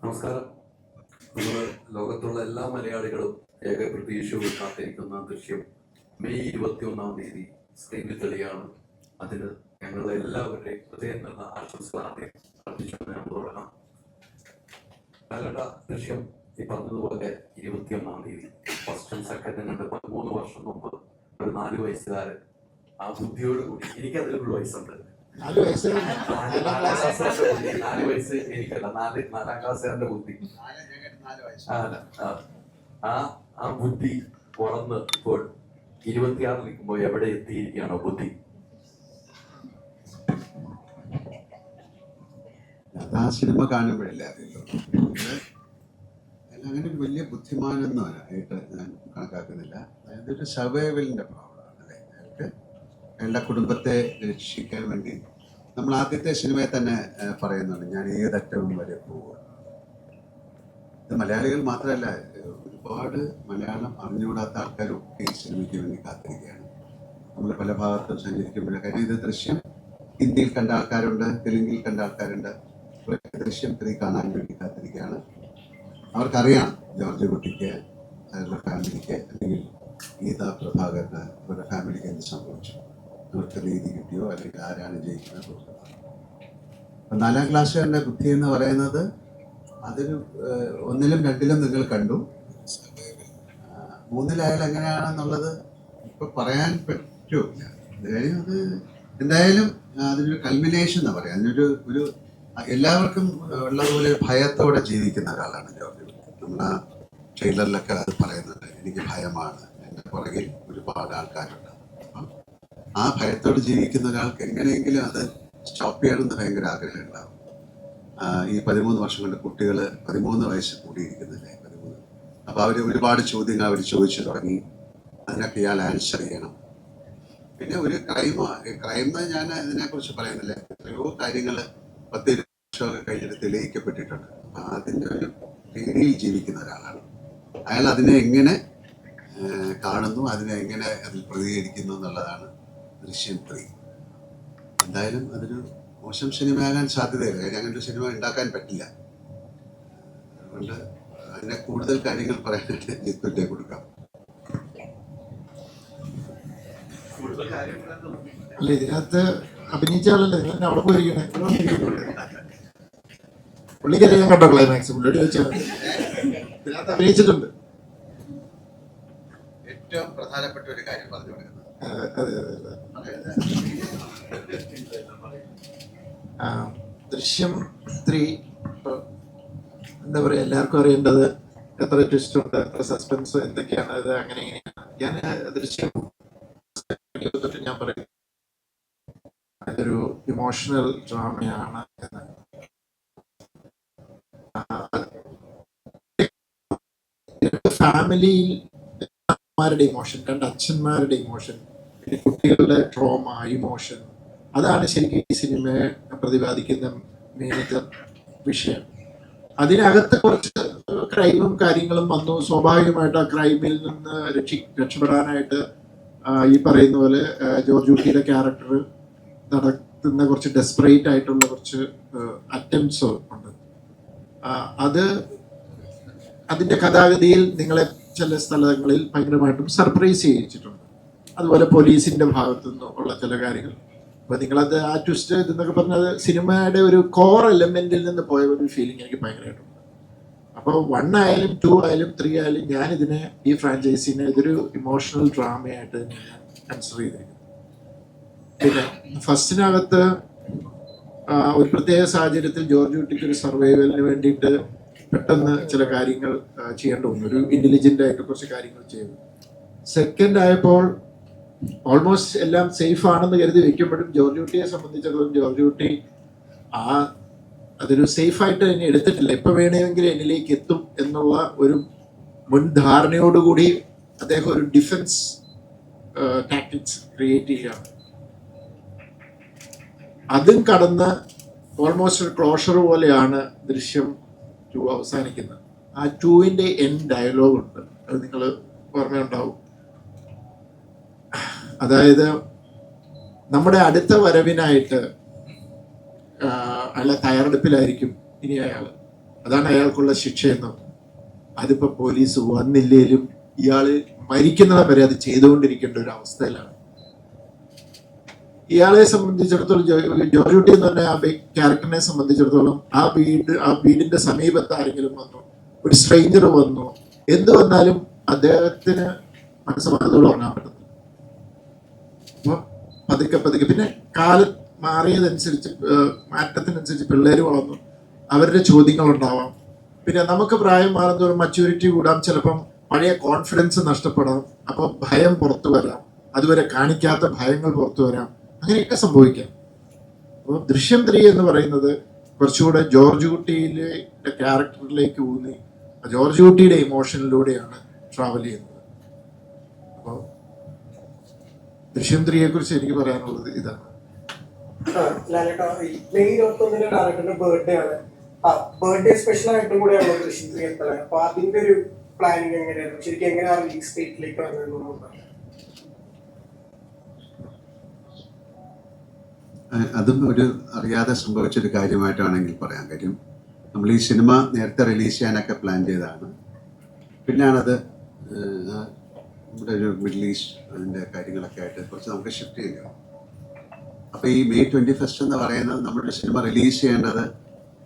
നമസ്കാരം. നമ്മൾ ലോകത്തുള്ള എല്ലാ മലയാളികളും ഏക പ്രതീക്ഷയോട് കാത്തിരിക്കുന്ന ദൃശ്യം മെയ് 21 സ്ക്രീനിൽ തെളിയാണ്. അതിന് ഞങ്ങളുടെ എല്ലാവരുടെയും ഹൃദയം നിന്ന ആശംസകൾ ആദ്യം അർപ്പിച്ചുകൊണ്ട് നമ്മൾ തുടങ്ങാം. കന്നഡ ദൃശ്യം ഈ പറഞ്ഞതുപോലെ 21 ഫസ്റ്റും സെക്കൻഡും കണ്ട് 13 വർഷം മുമ്പ് ഒരു 4 വയസ്സുകാരൻ ആ ബുദ്ധിയോട് കൂടി, എനിക്കതിലൊരു വയസ്സുണ്ട്, 4 വയസ്സ് എനിക്കല്ല, 4ാം ക്ലാസ്സുകാരന്റെ ബുദ്ധി, ആ ബുദ്ധി തുറന്ന് ഇപ്പോൾ 26 നിൽക്കുമ്പോൾ എവിടെ എത്തിയിരിക്കുകയാണോ ബുദ്ധി? ആ സിനിമ കാണുമ്പോഴല്ലേ അങ്ങനെ ഒരു വലിയ ബുദ്ധിമാനൊന്നുമായിട്ട് ഞാൻ കണക്കാക്കുന്നില്ല. അതായത് ഒരു സർവൈവലിന്റെ പ്രോബ്ലമാണ് അല്ലേ. അയാൾക്ക് അയാളുടെ കുടുംബത്തെ രക്ഷിക്കാൻ വേണ്ടി നമ്മൾ ആദ്യത്തെ സിനിമയിൽ തന്നെ പറയുന്നുണ്ട്, ഞാൻ ഏതറ്റവും വരെ പോകും. ഇത് മലയാളികൾ മാത്രമല്ല, ഒരുപാട് മലയാളം അറിഞ്ഞുകൂടാത്ത ആൾക്കാരൊക്കെ ഈ സിനിമയ്ക്ക് വേണ്ടി കാത്തിരിക്കുകയാണ്. നമ്മൾ പല ഭാഗത്തും സഞ്ചരിക്കുമ്പോഴേ കാര്യം ഇത് ദൃശ്യം ഹിന്ദിയിൽ കണ്ട ആൾക്കാരുണ്ട്, തെലുങ്കിൽ കണ്ട ആൾക്കാരുണ്ട്. ദൃശ്യം 3 കാണാൻ വേണ്ടി കാത്തിരിക്കുകയാണ്. അവർക്കറിയാം ജോർജ് കുട്ടിക്ക്, അവരുടെ ഫാമിലിക്ക്, അല്ലെങ്കിൽ ഗീതാ പ്രഭാകരന് അവരുടെ ഫാമിലിക്ക് എന്ത് സംഭവിച്ചു, അവർക്ക് നീതി കിട്ടിയോ, അല്ലെങ്കിൽ ആരാണ് ജയിക്കുന്നത്. അപ്പം 4ാം ക്ലാസ്സുകാരൻ്റെ ബുദ്ധി എന്ന് പറയുന്നത് അതൊരു 1ലും 2ലും നിങ്ങൾ കണ്ടു. 3ലായാലും എങ്ങനെയാണെന്നുള്ളത് ഇപ്പം പറയാൻ പറ്റില്ല. കാര്യം അത് എന്തായാലും അതിനൊരു കൾമിനേഷൻ എന്ന് പറയാം. അതിനൊരു എല്ലാവർക്കും ഉള്ളതുപോലെ ഭയത്തോടെ ജീവിക്കുന്ന ഒരാളാണ് ജോർജ്. നമ്മൾ ആ ട്രെയിലറിലൊക്കെ അത് പറയുന്നുണ്ട്, എനിക്ക് ഭയമാണ്, എൻ്റെ പുറകിൽ ഒരുപാട് ആൾക്കാരുണ്ട്. അപ്പം ആ ഭയത്തോട് ജീവിക്കുന്ന ഒരാൾക്ക് എങ്ങനെയെങ്കിലും അത് സ്റ്റോപ്പ് ചെയ്യണമെന്ന് ഭയങ്കര ആഗ്രഹം ഉണ്ടാവും. ഈ 13 വർഷം കൊണ്ട് കുട്ടികൾ 13 വയസ്സ് കൂടിയിരിക്കുന്നില്ലേ, 13. അപ്പോൾ അവർ ഒരുപാട് ചോദ്യങ്ങൾ അവർ ചോദിച്ചു തുടങ്ങി. അതിനൊക്കെ ഇയാൾ ആൻസർ ചെയ്യണം. പിന്നെ ഒരു ക്രൈം ഞാൻ ഇതിനെക്കുറിച്ച് പറയുന്നില്ല, എത്രയോ കാര്യങ്ങൾ 10 വർഷമൊക്കെ കഴിഞ്ഞിട്ട് തെളിയിക്കപ്പെട്ടിട്ടുണ്ട്. അപ്പം അതിൻ്റെ ഒരു പേടിയിൽ ജീവിക്കുന്ന ഒരാളാണ് അയാൾ. അതിനെ എങ്ങനെ കാണുന്നു, അതിനെ എങ്ങനെ അതിൽ പ്രതികരിക്കുന്നു എന്നുള്ളതാണ് ദൃശ്യം 3. എന്തായാലും അതൊരു മോശം സിനിമയാകാൻ സാധ്യതയില്ല. കാര്യം അങ്ങനെ ഒരു സിനിമ ഉണ്ടാക്കാൻ പറ്റില്ല. അതുകൊണ്ട് അതിനെ കൂടുതൽ കാര്യങ്ങൾ പറയാനായിട്ട് ജിത്തുറ്റേ കൊടുക്കാം. അല്ല, ഇതിനകത്ത് അഭിനയിച്ച ആളല്ലേ, നിങ്ങൾ അവിടെ പോയിരിക്കണേ. പുള്ളിക്കറിയാൻ ഞാൻ കണ്ടോ ക്ലൈമാക്സ്, പുള്ളിയോട് ചോദിച്ചാൽ ഇതിനകത്ത് അഭിനയിച്ചിട്ടുണ്ട്. ഏറ്റവും പ്രധാനപ്പെട്ട ഒരു കാര്യം പറഞ്ഞു കൊടുക്കുന്നത് ദൃശ്യം 3 എന്താ പറയുക, എല്ലാവർക്കും അറിയേണ്ടത് എത്ര ട്വിസ്റ്റ് ഉണ്ട്, എത്ര സസ്പെൻസ്, എന്തൊക്കെയാണ് അത്, അങ്ങനെ ഇങ്ങനെയാണ്. ഞാൻ ദൃശ്യം ഞാൻ പറയും അതൊരു ഇമോഷണൽ ഡ്രാമയാണ് എന്ന്. ഫാമിലിയിൽ അമ്മമാരുടെ ഇമോഷൻ, 2 അച്ഛന്മാരുടെ ഇമോഷൻ, പിന്നെ കുട്ടികളുടെ ട്രോമ, ഇമോഷൻ, അതാണ് ശരിക്കും ഈ സിനിമയെ പ്രതിപാദിക്കുന്ന മെയിനത്തെ വിഷയം. അതിനകത്ത് കുറച്ച് ക്രൈമും കാര്യങ്ങളും വന്നു. സ്വാഭാവികമായിട്ട് ആ ക്രൈമിൽ നിന്ന് രക്ഷപ്പെടാനായിട്ട് ഈ പറയുന്ന പോലെ ജോർജ് കുട്ടിയുടെ ക്യാരക്ടർ നടത്തുന്ന കുറച്ച് ഡെസ്പറേറ്റ് ആയിട്ടുള്ള കുറച്ച് അറ്റംപ്റ്റ്സ് ഉണ്ട്. അത് അതിൻ്റെ കഥാഗതിയിൽ നിങ്ങളെ ചില സ്ഥലങ്ങളിൽ ഭയങ്കരമായിട്ടും സർപ്രൈസ് ചെയ്യിച്ചിട്ടുണ്ട്. അതുപോലെ പോലീസിൻ്റെ ഭാഗത്തു നിന്നുള്ള ചില കാര്യങ്ങൾ. അപ്പോൾ നിങ്ങളത് ആ ട്വിസ്റ്റ് ഇതെന്നൊക്കെ പറഞ്ഞത് സിനിമയുടെ ഒരു കോർ എലമെൻറ്റിൽ നിന്ന് പോയ ഒരു ഫീലിംഗ് എനിക്ക് ഭയങ്കരമായിട്ടുണ്ട്. അപ്പോൾ 1 ആയാലും 2 ആയാലും 3 ആയാലും ഞാനിതിനെ, ഈ ഫ്രാഞ്ചൈസിനെ ഇതൊരു ഇമോഷണൽ ഡ്രാമയായിട്ട് ഞാൻ കൺസിഡർ ചെയ്തിരിക്കുന്നു. പിന്നെ ഫസ്റ്റിനകത്ത് ഒരു പ്രത്യേക സാഹചര്യത്തിൽ ജോർജ് കുട്ടിക്ക് ഒരു സർവൈവലിന് വേണ്ടിയിട്ട് പെട്ടെന്ന് ചില കാര്യങ്ങൾ ചെയ്യേണ്ടി വന്നു. ഒരു ഇൻ്റലിജൻ്റ് ആയിട്ട് കുറച്ച് കാര്യങ്ങൾ ചെയ്തു. സെക്കൻഡ് ആയപ്പോൾ ഓൾമോസ്റ്റ് എല്ലാം സേഫ് ആണെന്ന് കരുതി വെക്കുമ്പോഴും ജോർജ് കുട്ടിയെ സംബന്ധിച്ചിടത്തോളം ജോർജ് കുട്ടി അതൊരു സേഫായിട്ട് തന്നെ എടുത്തിട്ടില്ല. എപ്പോൾ വേണമെങ്കിലും എന്നിലേക്ക് എത്തും എന്നുള്ള ഒരു മുൻധാരണയോടുകൂടി അദ്ദേഹം ഒരു ഡിഫൻസ് ടാക്ടിക്സ് ക്രിയേറ്റ് ചെയ്യുകയാണ്. അതും കടന്ന് ഓൾമോസ്റ്റ് ഒരു ക്ലോഷർ പോലെയാണ് ദൃശ്യം 2 അവസാനിക്കുന്നത്. ആ 2ൻ്റെ എൻഡ് ഡയലോഗ് ഉണ്ട്, അത് നിങ്ങൾ ഓർമ്മയുണ്ടാവും. അതായത് നമ്മുടെ അടുത്ത വരവിനായിട്ട് അയാളെ തയ്യാറെടുപ്പിലായിരിക്കും ഇനി അയാൾ. അതാണ് അയാൾക്കുള്ള ശിക്ഷയെന്ന്. അതിപ്പോൾ പോലീസ് വന്നില്ലേലും ഇയാൾ മരിക്കുന്നത് വരെ അത് ചെയ്തുകൊണ്ടിരിക്കേണ്ട ഒരു അവസ്ഥയിലാണ്. ഇയാളെ സംബന്ധിച്ചിടത്തോളം ജോർജ് കുട്ടി എന്ന് പറഞ്ഞ ആ ക്യാരക്ടറിനെ സംബന്ധിച്ചിടത്തോളം ആ വീടിന്റെ സമീപത്ത് ആരെങ്കിലും വന്നു, ഒരു സ്ട്രേഞ്ചർ വന്നു, എന്ത് വന്നാലും അദ്ദേഹത്തിന് മനസ്സമാനത്തോടെ ഉറങ്ങാൻ പറ്റുന്നു. അപ്പോൾ പതുക്കെ പിന്നെ കാലം മാറിയതനുസരിച്ച് മാറ്റത്തിനനുസരിച്ച് പിള്ളേർ വളർന്നു, അവരുടെ ചോദ്യങ്ങൾ ഉണ്ടാവാം. പിന്നെ നമുക്ക് പ്രായം മാറുന്നതോറും മച്യൂരിറ്റി കൂടാം, ചിലപ്പം പഴയ കോൺഫിഡൻസ് നഷ്ടപ്പെടാം, അപ്പോൾ ഭയം പുറത്തു വരാം, അതുവരെ കാണിക്കാത്ത ഭയങ്ങൾ പുറത്തു വരാം, അങ്ങനെയൊക്കെ സംഭവിക്കാം. അപ്പോൾ ദൃശ്യം 3 എന്ന് പറയുന്നത് കുറച്ചുകൂടെ ജോർജ് കുട്ടിയിലെ ക്യാരക്ടറിലേക്ക് ഊന്നി ജോർജ് കുട്ടിയുടെ ഇമോഷനിലൂടെയാണ് ട്രാവൽ ചെയ്യുന്നത്. അപ്പോൾ ദൃശ്യം 3യെ കുറിച്ച് എനിക്ക് പറയാനുള്ളത് ഇതാണ്. മെയ് 21 ഡയറക്ടറുടെ ബർത്ത്ഡേ ആണ്. ബർത്ത്ഡേ സ്പെഷ്യൽ ആയിട്ടും കൂടെയാണ് ദൃശ്യം 3 എത്തുന്നത്. അപ്പൊ അതിന്റെ ഒരു പ്ലാനിങ് എങ്ങനെയായിരുന്നു, ശരിക്കും എങ്ങനെയാണ് റിലീസ് ഡേറ്റിലേക്ക് വന്നത്? അതും ഒരു അറിയാതെ സംഭവിച്ചൊരു കാര്യമായിട്ടാണെങ്കിൽ പറയാൻ കാര്യം, നമ്മൾ ഈ സിനിമ നേരത്തെ റിലീസ് ചെയ്യാനൊക്കെ പ്ലാൻ ചെയ്തതാണ്. പിന്നെയാണത് നമ്മുടെ ഒരു മിഡിൽ ഈസ്റ്റ് അതിൻ്റെ കാര്യങ്ങളൊക്കെ ആയിട്ട് കുറച്ച് നമുക്ക് ഷിഫ്റ്റ് ചെയ്യുക. അപ്പോൾ ഈ May 21 എന്ന് പറയുന്നത് നമ്മുടെ സിനിമ റിലീസ് ചെയ്യേണ്ടത്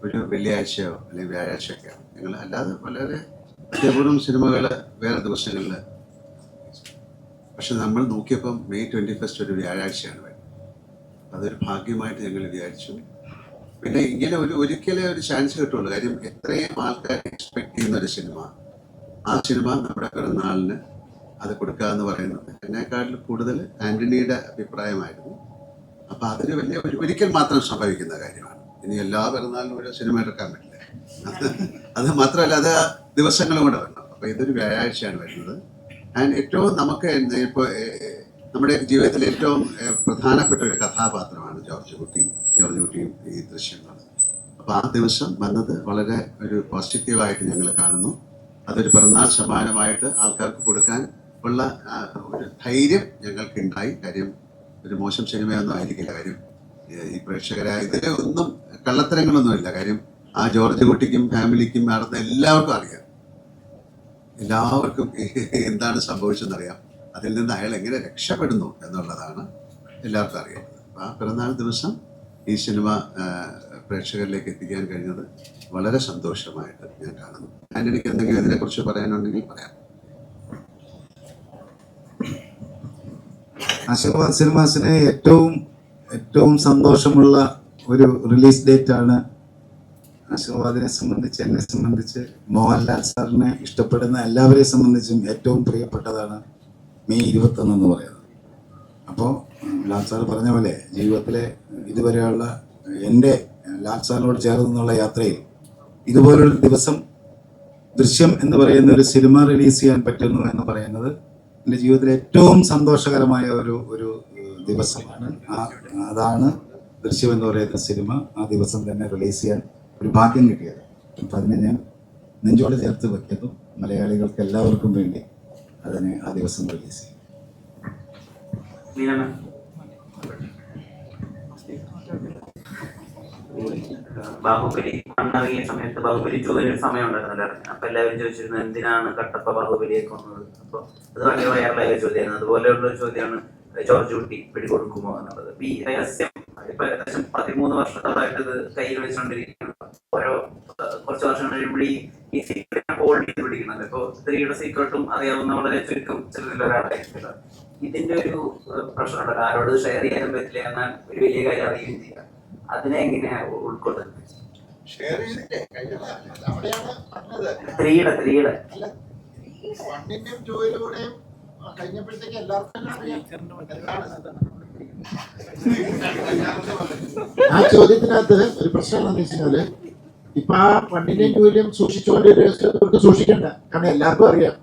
ഒരു വെള്ളിയാഴ്ചയോ അല്ലെങ്കിൽ വ്യാഴാഴ്ചയൊക്കെയാണ്. ഞങ്ങൾ അല്ലാതെ വളരെ അത്യപൂർവം സിനിമകൾ വേറെ ദിവസങ്ങളിൽ, പക്ഷെ നമ്മൾ നോക്കിയപ്പം May 21 ഒരു വ്യാഴാഴ്ചയാണ് വരുന്നത്. അതൊരു ഭാഗ്യമായിട്ട് ഞങ്ങൾ വിചാരിച്ചു. പിന്നെ ഇങ്ങനെ ഒരിക്കലേ ഒരു ചാൻസ് കിട്ടുള്ളൂ. കാര്യം എത്രയും ആൾക്കാർ എക്സ്പെക്ട് ചെയ്യുന്ന ഒരു സിനിമ, ആ സിനിമ നമ്മുടെ പിറന്നാളിന് അത് കൊടുക്കുക എന്ന് പറയുന്നത് എന്നെക്കാട്ടിൽ കൂടുതൽ ആൻ്റണിയുടെ അഭിപ്രായമായിരുന്നു. അപ്പം അതൊരു വലിയ ഒരിക്കൽ മാത്രം സംഭവിക്കുന്ന കാര്യമാണ്. ഇനി എല്ലാ പിറന്നാളിനും ഒരു സിനിമ എടുക്കാൻ പറ്റില്ല. അത് മാത്രമല്ല, അത് ദിവസങ്ങളും കൂടെ വരണം. അപ്പോൾ ഇതൊരു വ്യാഴാഴ്ചയാണ് വരുന്നത്. ആൻഡ് ഏറ്റവും നമുക്ക് ഇപ്പോൾ നമ്മുടെ ജീവിതത്തിൽ ഏറ്റവും പ്രധാനപ്പെട്ട ഒരു കഥാപാത്രമാണ് ജോർജ് കുട്ടിയും ഈ ദൃശ്യങ്ങളും. അപ്പോൾ ആ ദിവസം വന്നത് വളരെ ഒരു പോസിറ്റീവായിട്ട് ഞങ്ങൾ കാണുന്നു. അതൊരു പിറന്നാൾ സമ്മാനമായിട്ട് ആൾക്കാർക്ക് കൊടുക്കാൻ ഉള്ള ഒരു ധൈര്യം ഞങ്ങൾക്കുണ്ടായി. കാര്യം ഒരു മോശം സിനിമയൊന്നും ആയിരിക്കില്ല. കാര്യം ഈ പ്രേക്ഷകരായ ഇതിൽ ഒന്നും കള്ളത്തരങ്ങളൊന്നുമില്ല. കാര്യം ആ ജോർജ് കുട്ടിക്കും ഫാമിലിക്കും നടന്ന എല്ലാവർക്കും അറിയാം, എല്ലാവർക്കും എന്താണ് സംഭവിച്ചതെന്നറിയാം. അതിൽ നിന്ന് അയാൾ എങ്ങനെ രക്ഷപ്പെടുന്നു എന്നുള്ളതാണ് എല്ലാവർക്കും അറിയുന്നത്. അപ്പോൾ ആ പിറന്നാൾ ദിവസം ഈ സിനിമ പ്രേക്ഷകരിലേക്ക് എത്തിക്കാൻ കഴിഞ്ഞത് വളരെ സന്തോഷമായിട്ട് ഞാൻ കാണുന്നു. ആൻ്റണിക്ക് എന്തെങ്കിലും ഇതിനെക്കുറിച്ച് പറയാനുണ്ടെങ്കിൽ പറയാം. ആശീർവാദ് സിനിമാസിന് ഏറ്റവും സന്തോഷമുള്ള ഒരു റിലീസ് ഡേറ്റ് ആണ്. ആശീർവാദിനെ സംബന്ധിച്ച്, എന്നെ സംബന്ധിച്ച്, മോഹൻലാൽ സാറിനെ ഇഷ്ടപ്പെടുന്ന എല്ലാവരെയും സംബന്ധിച്ചും ഏറ്റവും പ്രിയപ്പെട്ടതാണ് May 21 എന്ന് പറയുന്നത്. അപ്പോൾ ലാൽ സാർ പറഞ്ഞ പോലെ ജീവിതത്തിലെ ഇതുവരെയുള്ള എൻ്റെ ലാൽ സാറിനോട് ചേർന്നുള്ള യാത്രയിൽ ഇതുപോലൊരു ദിവസം ദൃശ്യം എന്ന് പറയുന്ന ഒരു സിനിമ റിലീസ് ചെയ്യാൻ പറ്റുന്നു എന്ന് പറയുന്നത് എൻ്റെ ജീവിതത്തിലെ ഏറ്റവും സന്തോഷകരമായ ഒരു ദിവസമാണ്. അതാണ് ദൃശ്യം എന്ന് പറയുന്ന സിനിമ ആ ദിവസം തന്നെ റിലീസ് ചെയ്യാൻ ഒരു ഭാഗ്യം കിട്ടിയത്. അപ്പം അതിനെ ഞാൻ നെഞ്ചോട് ചേർത്ത് വയ്ക്കുന്നു. മലയാളികൾക്ക് എല്ലാവർക്കും വേണ്ടി അതിനെ ആ ദിവസം റിലീസ് ചെയ്യും. ബാഹുബലി അന്നിറങ്ങിയ സമയത്ത് ബാഹുബലി 2 ഒരു സമയം ഉണ്ടായിരുന്നല്ലോ. അപ്പൊ എല്ലാവരും ചോദിച്ചിരുന്നു എന്തിനാണ് കട്ടപ്പ ബാഹുബലിയെ കൊന്നത്. അപ്പൊ അത് വളരെ വൈറലായ ചോദ്യമായിരുന്നു. അതുപോലെയുള്ള ഒരു ചോദ്യമാണ് ജോർജ് കുട്ടി പിടികൊടുക്കുമോ എന്നുള്ളത്. ഈ രഹസ്യം ഇപ്പൊ ഏകദേശം 13 വർഷത്തോളായിട്ട് ഇത് കയ്യിൽ വെച്ചുകൊണ്ടിരിക്കുകയാണ്. ഓരോ കുറച്ച് വർഷം കഴിയുമ്പോൾ ഈ സീക്രട്ട് ഹോൾഡ് ചെയ്ത് പിടിക്കുന്നത്. ഇപ്പൊ സ്ത്രീയുടെ സീക്രട്ടും അറിയാവുന്ന വളരെ ചുരുക്കം ചിലരിൽ ഒരാളായിരിക്കില്ല. ഇതിന്റെ ഒരു പ്രശ്നമുണ്ട്, ആരോട് ഷെയർ ചെയ്യാനും പറ്റില്ല, എന്നാൽ ഒരു വലിയ കാര്യം അറിയുകയും ചെയ്യാം. അതിനെ എങ്ങനെയാ ഉൾക്കൊള്ളുന്നത്? സ്ത്രീയുടെ ആ ചോദ്യത്തിനകത്ത് ഒരു പ്രശ്നം എന്താണെന്ന് വെച്ചാല്, ഇപ്പൊ ആ 1-ന്റെയും 2-ന്റെയും സൂക്ഷിച്ചുകൊണ്ട് സൂക്ഷിക്കണ്ട. കാരണം എല്ലാവർക്കും അറിയാം,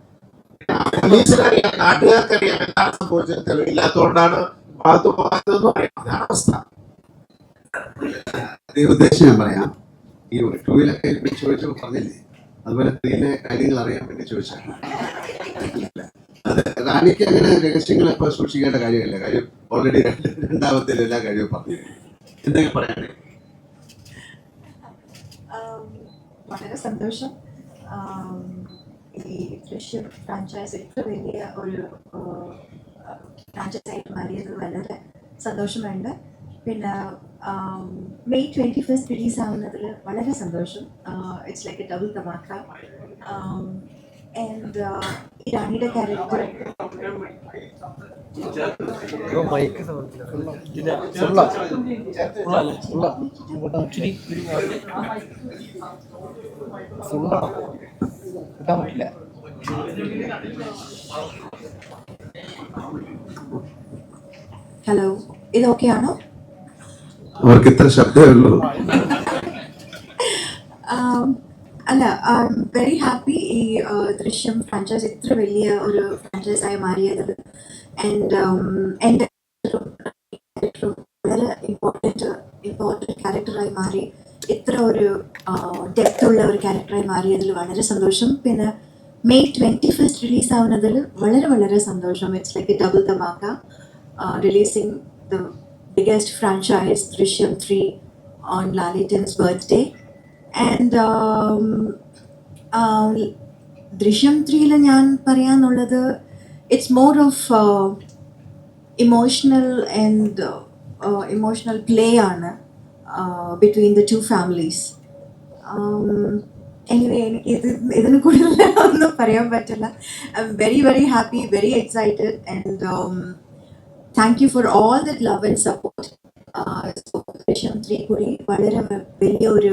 പോലീസിനറിയാം, നാട്ടുകാർക്കറിയാം എന്താണ് സംഭവിച്ചത്. തെളിവില്ലാത്തതുകൊണ്ടാണ് ഭാഗത്ത് പോകാത്തതെന്ന് പറയാം. അതാണ് അവസ്ഥ. അതേ ഉദ്ദേശം ഞാൻ പറയാം. ഈ 2-ലൊക്കെ ചോദിച്ചപ്പോൾ പറഞ്ഞില്ലേ, അതുപോലെ 3-ലെ കാര്യങ്ങൾ അറിയാൻ വേണ്ടി ചോദിച്ചാൽ അത് റാണിക്ക് അങ്ങനെ രഹസ്യങ്ങൾ ഇപ്പോൾ സൂക്ഷിക്കേണ്ട കാര്യമില്ല. കാര്യം ഓൾറെഡി രണ്ടാമത്തെ എല്ലാ കാര്യവും പറഞ്ഞു. എന്തെങ്കിലും പറയാനേ? വളരെ സന്തോഷം. ഈ ദൃശ്യം ഫ്രാഞ്ചൈസ് ഇത്ര വലിയ ഒരു ഫ്രാഞ്ചൈസായിട്ട് മാറിയത് വളരെ സന്തോഷമുണ്ട്. പിന്നെ മെയ് 21 റിലീസ് ആവുന്നതിൽ വളരെ സന്തോഷം. It's like a double dhamaka. And ഇറാനിയുടെ ക്യാരക്ടർ ഹലോ, ഇത് ഓക്കെ ആണോ? അവർക്ക് ഇത്ര ശബ്ദമേ ഉള്ളൂ. അല്ല, ഐ എം വെരി ഹാപ്പി ഈ ദൃശ്യം ഫ്രാഞ്ചൈസ് ഇത്ര വലിയ ഒരു ഫ്രാഞ്ചൈസായി മാറിയത്. ആൻഡ് എൻ്റെ വളരെ ഇമ്പോർട്ടൻറ്റ് ക്യാരക്ടറായി മാറി, ഇത്ര ഒരു ഡെപ്ത് ഉള്ള ഒരു ക്യാരക്ടറായി മാറിയതിൽ വളരെ സന്തോഷം. പിന്നെ മെയ് 21 റിലീസ് ആവുന്നതിൽ വളരെ വളരെ സന്തോഷം. It's like a double dhamaka, releasing the biggest franchise Drishyam 3 on Lalitan's birthday. And Drishyam 3-ൽ ഞാൻ പറയാനുള്ളത് it's more of emotional and emotional play ആണ് between the two families. Anyway, എനിക്ക് ഇതിന് കൂടുതൽ ഒന്നും പറയാൻ പറ്റില്ല. I'm very very happy, very excited, and thank you for all that love and support. ദൃശ്യം 3 കൂടി വളരെ വലിയ ഒരു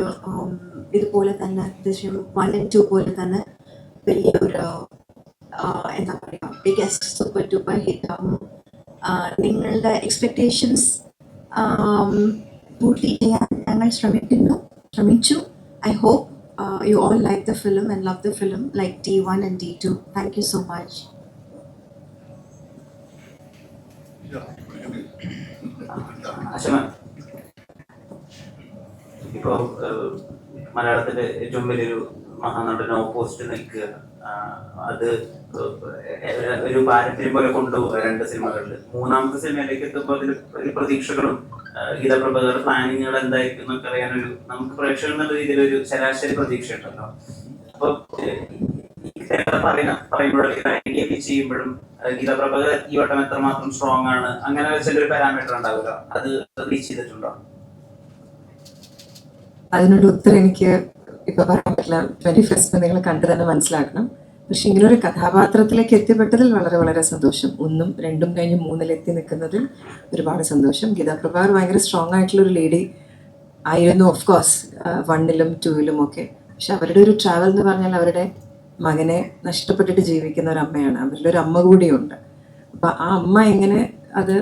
ഇതുപോലെ തന്നെ ദൃശ്യം 1 and 2 പോലെ തന്നെ വലിയ ഒരു എന്താ പറയുക ബിഗ്ഗസ്റ്റ് സൂപ്പർ ഡൂപ്പർ ഹിറ്റ് ആവും. നിങ്ങളുടെ എക്സ്പെക്ടേഷൻസ് പൂർത്തി ചെയ്യാൻ ഞങ്ങൾ ശ്രമിച്ചു. I hope you all like the film and love the film like D1 and D2. Thank you so much. ഇപ്പോ മലയാളത്തിലെ ഏറ്റവും വലിയൊരു മഹാനടന് ഓപ്പോസിറ്റ് നിൽക്കുക, അത് ഒരു പാരമ്പര്യം പോലെ കൊണ്ടുപോകുക 2 സിനിമകളിൽ. 3ാമത്തെ സിനിമയിലേക്ക് എത്തുമ്പോൾ അതിൽ ഒരു പ്രതീക്ഷകളും ഗീതാ പ്രഭാകർ പ്ലാനിങ്ങുകൾ എന്തായിരിക്കും എന്നൊക്കെ അറിയാനൊരു നമുക്ക് പ്രേക്ഷകർ എന്നുള്ള രീതിയിൽ ഒരു ശരാശരി പ്രതീക്ഷ ഉണ്ടല്ലോ. അപ്പൊ പറയുമ്പോഴൊക്കെ ചെയ്യുമ്പോഴും ഗീതാ പ്രഭാകർ ഈ വട്ടം എത്രമാത്രം സ്ട്രോങ് ആണ്, അങ്ങനെ ചിലൊരു പാരാമീറ്റർ ഉണ്ടാവുമല്ലോ, അത് റീച്ച് ചെയ്തിട്ടുണ്ടോ? അതിനൊരു ഉത്തരം എനിക്ക് ഇപ്പൊ പറയാൻ പറ്റില്ല. 21 നിങ്ങൾ കണ്ടു തന്നെ മനസ്സിലാക്കണം. പക്ഷെ ഇങ്ങനൊരു കഥാപാത്രത്തിലേക്ക് എത്തിപ്പെട്ടതിൽ വളരെ വളരെ സന്തോഷം. 1ഉം 2ഉം കഴിഞ്ഞ് 3-ലെത്തി നിൽക്കുന്നതിൽ ഒരുപാട് സന്തോഷം. ഗീതാ പ്രഭാകർ ഭയങ്കര സ്ട്രോങ് ആയിട്ടുള്ളൊരു ലേഡി ആയിരുന്നു, ഓഫ് കോഴ്സ് 1ലും 2ലും ഒക്കെ. പക്ഷെ അവരുടെ ഒരു ട്രാവൽ എന്ന് പറഞ്ഞാൽ അവരുടെ മകനെ നഷ്ടപ്പെട്ടിട്ട് ജീവിക്കുന്ന ഒരു അമ്മയാണ്. അവരുടെ ഒരു അമ്മ കൂടിയുണ്ട്. അപ്പം ആ അമ്മ എങ്ങനെ അത്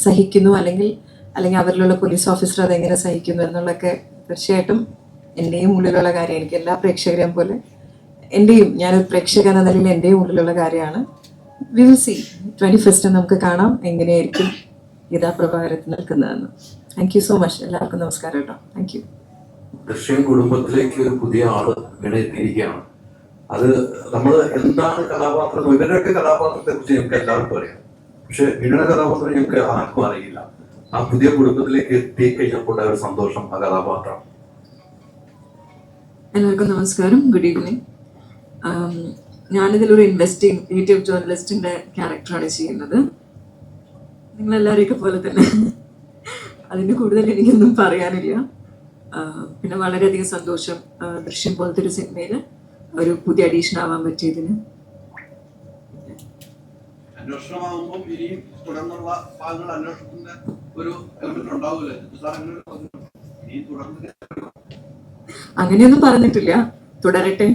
സഹിക്കുന്നു, അല്ലെങ്കിൽ അവരിലുള്ള പോലീസ് ഓഫീസർ അതെങ്ങനെ സഹിക്കുന്നു എന്നുള്ളതൊക്കെ തീർച്ചയായിട്ടും എൻ്റെയും ഉള്ളിലുള്ള കാര്യം. എനിക്ക് എല്ലാ പ്രേക്ഷകരെയും പോലെ ഞാനൊരു പ്രേക്ഷകൻ എന്ന നിലയിൽ എൻ്റെയും ഉള്ളിലുള്ള കാര്യമാണ്. വി വിൽ സി 21 നമുക്ക് കാണാം എങ്ങനെയായിരിക്കും ഗീതാ പ്രഭാകരത്തിൽ നിൽക്കുന്നതെന്ന്. Thank you so much. എല്ലാവർക്കും നമസ്കാരം കേട്ടോ. Thank you. ദൃശ്യം കുടുംബത്തിലേക്ക് ഒരു പുതിയ ആള് ഇവിടെ എത്തിയിരിക്കുകയാണ്. അത് നമ്മൾ എന്താണ് കഥാപാത്രം, ഇവരുടെയൊക്കെ കഥാപാത്രത്തെ കുറിച്ച് ഞങ്ങൾക്ക് എല്ലാവർക്കും അറിയാം. പക്ഷെ ഇവരുടെ കഥാപാത്രം ഞങ്ങൾക്ക് ആർക്കും അറിയില്ല. ആ പുതിയ കുടുംബത്തിലേക്ക് എത്തിക്കഴിഞ്ഞപ്പോൾ ഒരു സന്തോഷം ആ കഥാപാത്രം. എല്ലാവർക്കും നമസ്കാരം, ഗുഡ് ഈവനിങ്. ഞാനിതിലൊരു ഇൻവെസ്റ്റിഗേറ്റീവ് ജേർണലിസ്റ്റിന്റെ ക്യാരക്ടറാണ് ചെയ്യുന്നത്. നിങ്ങളെല്ലാവരെയൊക്കെ പോലെ തന്നെ. അതിന് കൂടുതൽ എനിക്കൊന്നും പറയാനില്ല. പിന്നെ വളരെയധികം സന്തോഷം ദൃശ്യം പോലത്തെ ഒരു സിനിമയിൽ ഒരു പുതിയ അഡീഷൻ ആവാൻ പറ്റിയതിന്. അന്വേഷണമാകുമ്പോൾ ഇനിയും തുടർന്നുള്ള ഭാഗങ്ങൾ അന്വേഷണത്തിന്റെ ഒരു എലമെന്റ് ഉണ്ടാവില്ലേ? അങ്ങനെയൊന്നും പറഞ്ഞിട്ടില്ല. തുടരട്ടെ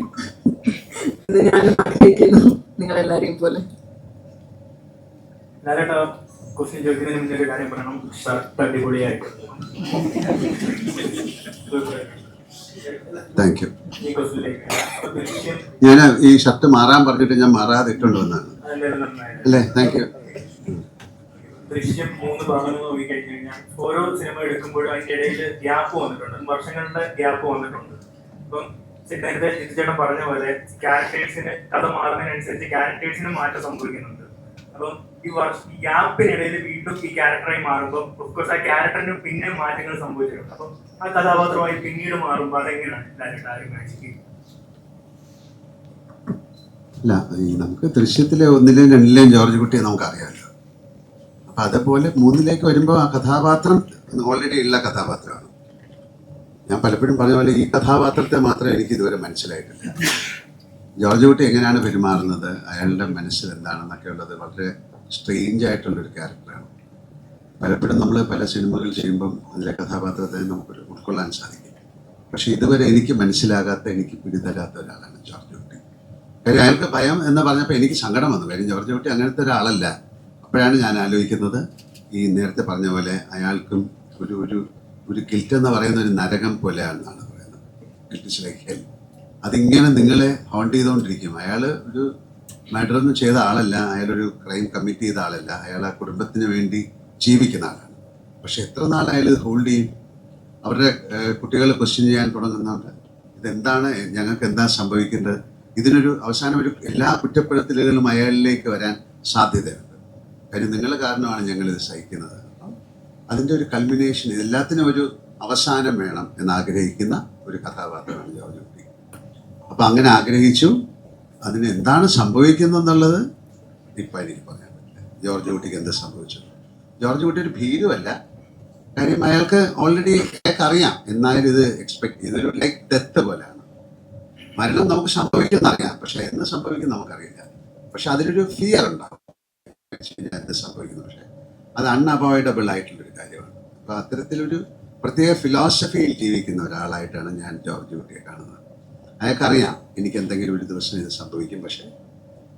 എന്ന് ഞാൻ ആഗ്രഹിക്കുന്നു, നിങ്ങളെല്ലാരെയും പോലെ. ക്വസ്റ്റ്യൻ ചോദിക്കുന്നതിന് മുന്നേ ഒരു കാര്യം പറയണം. ഷർട്ട് അടിപൊളിയായിട്ട്. Thank you. ഞാൻ ഈ ഷർട്ട് മാറാൻ പറഞ്ഞിട്ട് ഞാൻ മാറാതെ ഇട്ടുകൊണ്ട് വന്നതാണ് അല്ലേ? Thank you. ദൃശ്യം 3 ഭാഗങ്ങൾ നോക്കിക്കഴിഞ്ഞു കഴിഞ്ഞാൽ ഓരോ സിനിമ എടുക്കുമ്പോഴും അതിന്റെ ഇടയിൽ ഗ്യാപ്പ് വന്നിട്ടുണ്ട്, വർഷങ്ങളുടെ ഗ്യാപ്പ് വന്നിട്ടുണ്ട്. ഇപ്പം നേരത്തെ ജിത്തുചേട്ടൻ പറഞ്ഞ പോലെ ക്യാരക്ടേഴ്സിന് കഥ മാറുന്നതിനനുസരിച്ച് ക്യാരക്ടേഴ്സിന് മാറ്റം സംഭവിക്കുന്നുണ്ട്. അപ്പം ഈ ഗ്യാപ്പിനിടയിൽ വീണ്ടും ഈ ക്യാരക്ടറായി മാറുമ്പോൾ ഓഫ്കോഴ്സ് ആ ക്യാരക്ടറിന് പിന്നെ മാറ്റങ്ങൾ സംഭവിച്ചിട്ടുണ്ട്. അപ്പം ആ കഥാപാത്രമായി പിന്നീട് മാറുമ്പോൾ അതെങ്ങനെയാണ് എല്ലാവരും മാജിക്ക്? അല്ല, ഈ നമുക്ക് ദൃശ്യത്തിലെ 1-ലെയും 2-ലെയും ജോർജ് കുട്ടിയെ നമുക്കറിയാമല്ലോ. അപ്പം അതുപോലെ 3-ലേക്ക് വരുമ്പോൾ ആ കഥാപാത്രം ഓൾറെഡി ഉള്ള കഥാപാത്രമാണ്. ഞാൻ പലപ്പോഴും പറഞ്ഞ പോലെ ഈ കഥാപാത്രത്തെ മാത്രമേ എനിക്ക് ഇതുവരെ മനസ്സിലായിട്ടില്ല. ജോർജ് കുട്ടി എങ്ങനെയാണ് പെരുമാറുന്നത്, അയാളുടെ മനസ്സിൽ എന്താണെന്നൊക്കെ ഉള്ളത് വളരെ സ്ട്രേഞ്ച് ആയിട്ടുള്ളൊരു ക്യാരക്ടറാണ്. പലപ്പോഴും നമ്മൾ പല സിനിമകൾ ചെയ്യുമ്പം അതിലെ കഥാപാത്രത്തെ നമുക്കൊരു ഉൾക്കൊള്ളാൻ സാധിക്കും. പക്ഷെ ഇതുവരെ എനിക്ക് മനസ്സിലാകാത്ത, എനിക്ക് പിടിതരാത്ത ഒരാളാണ് ജോർജ് കുട്ടി. കാര്യം അയാൾക്ക് ഭയം എന്ന് പറഞ്ഞപ്പോൾ എനിക്ക് സങ്കടം വന്നു. കാര്യം ജോർജ് കുട്ടി അങ്ങനത്തെ ഒരാളല്ല. അപ്പോഴാണ് ഞാൻ ആലോചിക്കുന്നത്, ഈ നേരത്തെ പറഞ്ഞ പോലെ അയാൾക്കും ഒരു ഒരു ഒരു ഗിൽറ്റ് എന്ന് പറയുന്ന ഒരു നരകം പോലെയാണെന്നാണ് പറയുന്നത്. Guilt is like hell. അതിങ്ങനെ നിങ്ങളെ ഹോണ്ട് ചെയ്തുകൊണ്ടിരിക്കും. അയാൾ ഒരു മർഡറൊന്നും ചെയ്ത ആളല്ല, അയാളൊരു ക്രൈം കമ്മിറ്റ് ചെയ്ത ആളല്ല, അയാൾ ആ കുടുംബത്തിന് വേണ്ടി ജീവിക്കുന്ന ആളാണ്. പക്ഷെ എത്ര നാൾ അയാൾ ഹോൾഡ് ചെയ്യും? അവരുടെ കുട്ടികൾ ക്വസ്റ്റ്യൻ ചെയ്യാൻ തുടങ്ങുന്നുണ്ട്, ഇതെന്താണ്, ഞങ്ങൾക്ക് എന്താ സംഭവിക്കേണ്ടത്? ഇതിനൊരു അവസാനം ഒരു എല്ലാ കുറ്റപ്പെടുത്തലുകളും അയാളിലേക്ക് വരാൻ സാധ്യതയുണ്ട്. കാര്യം നിങ്ങൾ കാരണമാണ് ഞങ്ങളിത് സഹിക്കുന്നത്. അതിൻ്റെ ഒരു കൾമിനേഷൻ, ഇതെല്ലാത്തിനും ഒരു അവസാനം വേണം എന്നാഗ്രഹിക്കുന്ന ഒരു കഥാപാത്രമാണ് ജോർജ് കുട്ടി. അപ്പം അങ്ങനെ ആഗ്രഹിച്ചു. അതിന് എന്താണ് സംഭവിക്കുന്നതെന്നുള്ളത് ഇപ്പം എനിക്ക് പറയാൻ പറ്റില്ല. ജോർജ് കുട്ടിക്ക് എന്ത് സംഭവിച്ചു? ജോർജ് കുട്ടി ഒരു ഭീരുവല്ല. കാര്യം അയാൾക്ക് ഓൾറെഡി അറിയാം, എന്നാലും ഇത് എക്സ്പെക്ട് ചെയ്തൊരു ലൈക്ക് ഡെത്ത് പോലെയാണ്. മരണം നമുക്ക് സംഭവിക്കുമെന്നറിയാം, പക്ഷെ എന്ന് സംഭവിക്കും നമുക്കറിയില്ല. പക്ഷെ അതിലൊരു ഫിയർ ഉണ്ടാവും, എന്ത് സംഭവിക്കുന്നു. പക്ഷെ അത് അൺഅവോയ്ഡബിൾ ആയിട്ടുള്ളൊരു കാര്യമാണ്. അപ്പോൾ അത്തരത്തിലൊരു പ്രത്യേക ഫിലോസഫിയിൽ ജീവിക്കുന്ന ഒരാളായിട്ടാണ് ഞാൻ ജോർജ് കുട്ടിയെ കാണുന്നത്. അയാൾക്കറിയാം എനിക്ക് എന്തെങ്കിലും ഒരു ദിവസം ഇത് സംഭവിക്കും, പക്ഷെ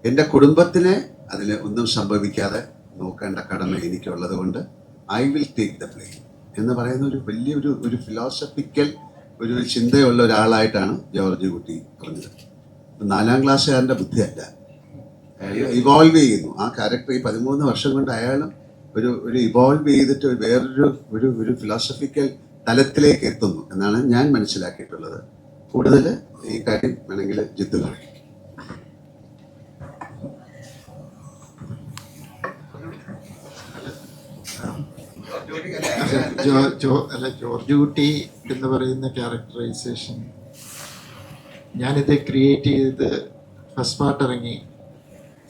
എൻ്റെ കുടുംബത്തിനെ അതിൽ ഒന്നും സംഭവിക്കാതെ നോക്കേണ്ട കടമ എനിക്കുള്ളത് കൊണ്ട് I will take the blame എന്ന് പറയുന്ന ഒരു വലിയൊരു ഒരു ഫിലോസഫിക്കൽ ഒരു ചിന്തയുള്ള ഒരാളായിട്ടാണ് ജോർജ് കുട്ടി പറഞ്ഞത്. 4-ാം ക്ലാസ്സുകാരൻ്റെ ബുദ്ധിയല്ല, അയാൾ ഇവോൾവ് ചെയ്യുന്നു. ആ ക്യാരക്ടർ ഈ 13 വർഷം കൊണ്ട് അയാളും ഒരു ഇവോൾവ് ചെയ്തിട്ട് വേറൊരു ഫിലോസഫിക്കൽ തലത്തിലേക്ക് എത്തുന്നു എന്നാണ് ഞാൻ മനസ്സിലാക്കിയിട്ടുള്ളത്. കൂടുതൽ ഈ കാര്യം വേണമെങ്കിൽ ജിത്തു പറയും. ജോർജ് കുട്ടി എന്ന് പറയുന്ന ക്യാരക്ടറൈസേഷൻ ഞാനിത് ക്രിയേറ്റ് ചെയ്ത് ഫസ്റ്റ് പാർട്ട് ഇറങ്ങി,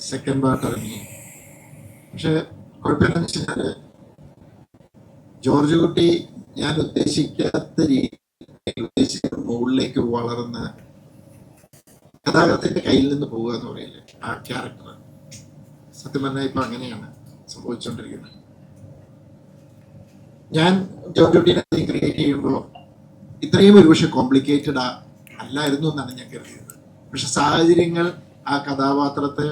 സെക്കൻഡ് പാർട്ട് ഇറങ്ങി. പക്ഷെ കുഴപ്പമില്ലെന്ന് വെച്ച് കഴിഞ്ഞാൽ ജോർജ് കുട്ടി ഞാൻ ഉദ്ദേശിക്കാത്ത രീതിയിൽ ഉദ്ദേശിക്കുന്ന മുകളിലേക്ക് വളർന്ന് കഥാകൃത്തിന്റെ കയ്യിൽ നിന്ന് പോവുക എന്ന് പറയില്ലേ, ആ ക്യാരക്ടർ സത്യം പറഞ്ഞാൽ ഇപ്പൊ അങ്ങനെയാണ് സംഭവിച്ചുകൊണ്ടിരിക്കുന്നത്. ഞാൻ ജോർജ് കുട്ടീനെ ക്രിയേറ്റ് ചെയ്യുമ്പോൾ ഇത്രയും ഒരുപക്ഷെ കോംപ്ലിക്കേറ്റഡ് അല്ലായിരുന്നു എന്നാണ് ഞാൻ കരുതിയത്. പക്ഷെ സാഹചര്യങ്ങൾ ആ കഥാപാത്രത്തെ